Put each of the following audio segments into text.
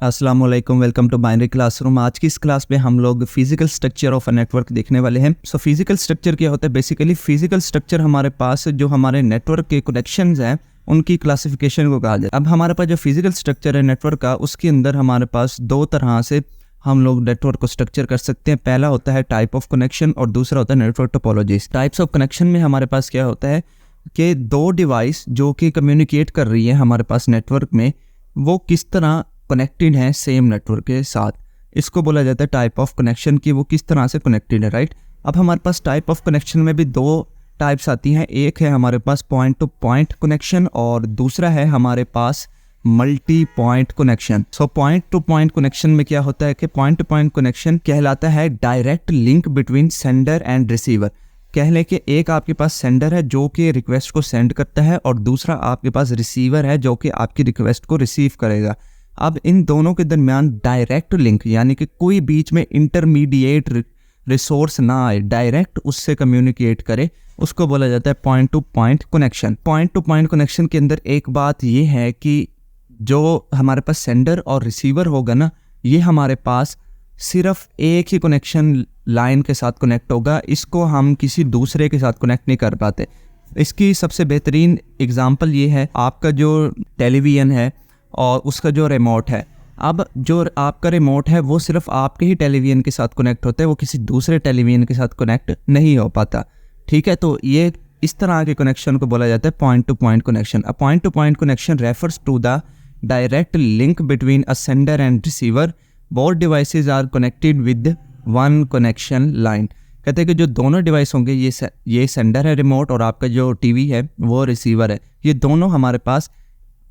अस्सलाम वालेकुम, welcome to binary classroom. आज की इस क्लास में हम लोग physical structure of a network देखने वाले हैं। सो फिजिकल स्ट्रक्चर क्या होता है? बेसिकली फिजिकल स्ट्रक्चर हमारे पास जो हमारे नेटवर्क के कनेक्शंस हैं उनकी क्लासिफिकेशन को कहा जाए। अब हमारे पास जो फिजिकल स्ट्रक्चर है नेटवर्क का, उसके अंदर हमारे पास दो तरह से हम लोग नेटवर्क को स्ट्रक्चर कर सकते हैं। पहला होता है टाइप ऑफ कनेक्शन और दूसरा होता है network topologies. Types of connection में हमारे पास क्या होता है कि दो डिवाइस जो कि कम्युनिकेट कर रही है हमारे पास नेटवर्क में, वो किस तरह कनेक्टेड है सेम नेटवर्क के साथ, इसको बोला जाता है टाइप ऑफ कनेक्शन कि वो किस तरह से कनेक्टेड है, राइट। अब हमारे पास टाइप ऑफ कनेक्शन में भी दो टाइप्स आती हैं। एक है हमारे पास पॉइंट टू पॉइंट कनेक्शन और दूसरा है हमारे पास multi point connection. So point to point connection में क्या होता है कि पॉइंट टू पॉइंट कनेक्शन कहलाता है direct link between sender and receiver. कह लें कि एक आपके पास सेंडर है जो कि रिक्वेस्ट को सेंड करता है और दूसरा आपके पास रिसीवर है जो कि आपकी रिक्वेस्ट को रिसीव करेगा। अब इन दोनों के दरमियान डायरेक्ट लिंक यानी कि कोई बीच में इंटरमीडिएट रिसोर्स ना आए, डायरेक्ट उससे कम्युनिकेट करे, उसको बोला जाता है point to point connection. Point to point connection के अंदर एक बात ये है कि जो हमारे पास सेंडर और रिसीवर होगा ना, ये हमारे पास सिर्फ एक ही कनेक्शन लाइन के साथ कनेक्ट होगा, इसको हम किसी दूसरे के साथ कनेक्ट नहीं कर पाते। इसकी सबसे बेहतरीन एग्जांपल ये है, आपका जो टेलीविज़न है और उसका जो रिमोट है। अब जो आपका रिमोट है वो सिर्फ आपके ही टेलीविज़न के साथ कनेक्ट होता है, वो किसी दूसरे टेलीविज़न के साथ कनेक्ट नहीं हो पाता, ठीक है। तो ये इस तरह के कनेक्शन को बोला जाता है point to point connection. A point to point connection refers to the direct link between a sender and receiver. Both devices are connected with one connection line. कहते हैं कि जो दोनों डिवाइस होंगे, ये सेंडर है रिमोट और आपका जो टीवी है वो रिसीवर है, ये दोनों हमारे पास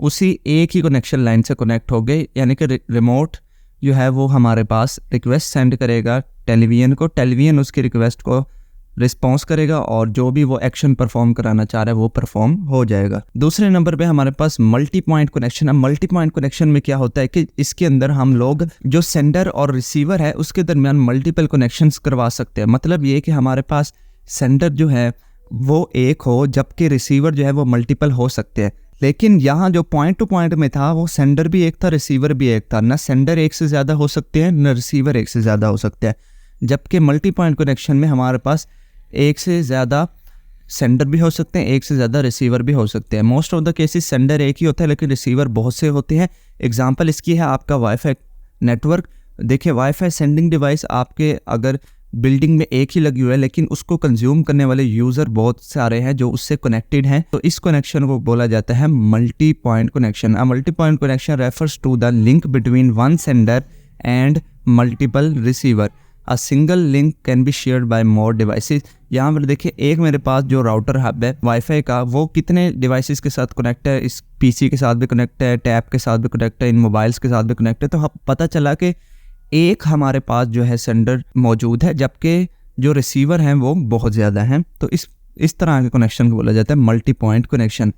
उसी एक ही कनेक्शन लाइन से कनेक्ट हो गए। यानी कि रिमोट जो है वो हमारे पास रिक्वेस्ट सेंड करेगा टेलीविज़न को, टेलीविज़न उसकी रिक्वेस्ट को रिस्पॉन्स करेगा और जो भी वो एक्शन परफॉर्म कराना चाह रहा है वो परफॉर्म हो जाएगा। दूसरे नंबर पे हमारे पास मल्टी पॉइंट कनेक्शन। अब मल्टी पॉइंट कनेक्शन में क्या होता है कि इसके अंदर हम लोग जो सेंडर और रिसीवर है उसके दरमियान मल्टीपल कनेक्शंस करवा सकते हैं। मतलब ये कि हमारे पास सेंडर जो है वो एक हो जबकि रिसीवर जो है वो मल्टीपल हो सकते हैं। लेकिन यहाँ जो पॉइंट टू पॉइंट में था वो सेंडर भी एक था, रिसीवर भी एक था। ना सेंडर एक से ज़्यादा हो सकते हैं न रिसीवर एक से ज़्यादा हो सकते हैं, जबकि मल्टी पॉइंट कनेक्शन में हमारे पास एक से ज़्यादा सेंडर भी हो सकते हैं, एक से ज़्यादा रिसीवर भी हो सकते हैं। Most of the cases sender एक ही होता है लेकिन रिसीवर बहुत से होते हैं। एग्जांपल इसकी है आपका वाईफाई नेटवर्क। देखिए वाईफाई सेंडिंग डिवाइस आपके अगर बिल्डिंग में एक ही लगी हुई है लेकिन उसको कंज्यूम करने वाले यूज़र बहुत सारे हैं जो उससे कनेक्टेड हैं, तो इस कनेक्शन को बोला जाता है multi point connection. A multi point connection refers to the link between one sender and multiple receiver. A single link can be shared by more devices. यहाँ पर देखिए एक मेरे पास जो राउटर हब है वाईफाई का, वो कितने डिवाइसेस के साथ कनेक्ट है, इस पीसी के साथ भी कनेक्ट है, टैब के साथ भी कनेक्ट है, इन मोबाइल्स के साथ भी कनेक्ट है। तो पता चला कि एक हमारे पास जो है सेंडर मौजूद है जबकि जो रिसीवर हैं वो बहुत ज़्यादा हैं। तो इस तरह के कनेक्शन को बोला जाता है मल्टी पॉइंट कनेक्शन।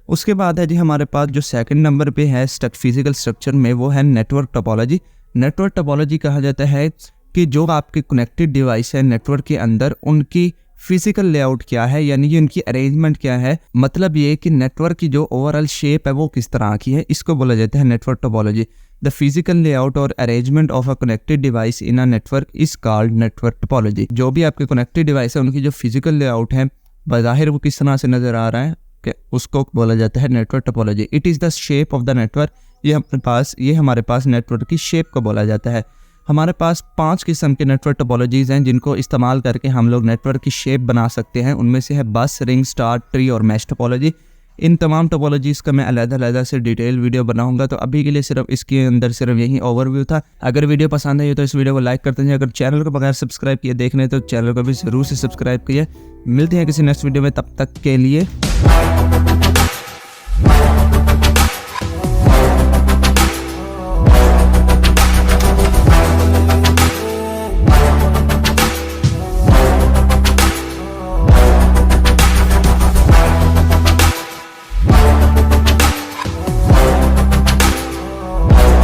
उसके बाद है जी हमारे पास जो सेकंड नंबर पे है फिजिकल स्ट्रक्चर में, वो है नेटवर्क टोपोलॉजी। नेटवर्क टोपोलॉजी कहा जाता है कि जो आपके कनेक्टेड डिवाइस है नेटवर्क के अंदर, उनकी फिजिकल लेआउट क्या है, यानी कि उनकी अरेंजमेंट क्या है। मतलब ये कि नेटवर्क की जो ओवरऑल शेप है वो किस तरह की है, इसको बोला जाता है network topology. The physical layout और arrangement of a connected device in a network is called network topology. जो भी आपके कनेक्टेड डिवाइस है उनकी जो फिजिकल लेआउट है बज़ाहिर वो किस तरह से नज़र आ रहा है कि उसको बोला जाता है network topology. It is the shape of the network. ये हमारे पास नेटवर्क की शेप को बोला जाता है। हमारे पास 5 किस्म के नेटवर्क टोपोलॉजीज़ हैं जिनको इस्तेमाल करके हम लोग नेटवर्क की शेप बना सकते हैं। उनमें से है बस, रिंग, स्टार, ट्री और मैश टोपोलॉजी। इन तमाम टोपोलॉजीज़ का मैं अलग-अलग से डिटेल वीडियो बनाऊंगा। तो अभी के लिए सिर्फ इसके अंदर सिर्फ यही ओवरव्यू था। अगर वीडियो पसंद आई तो इस वीडियो को लाइक करते हैं। अगर चैनल को बगैर सब्सक्राइब किए देख रहे हैं तो चैनल को भी ज़रूर से सब्सक्राइब किए। मिलते हैं किसी नेक्स्ट वीडियो में, तब तक के लिए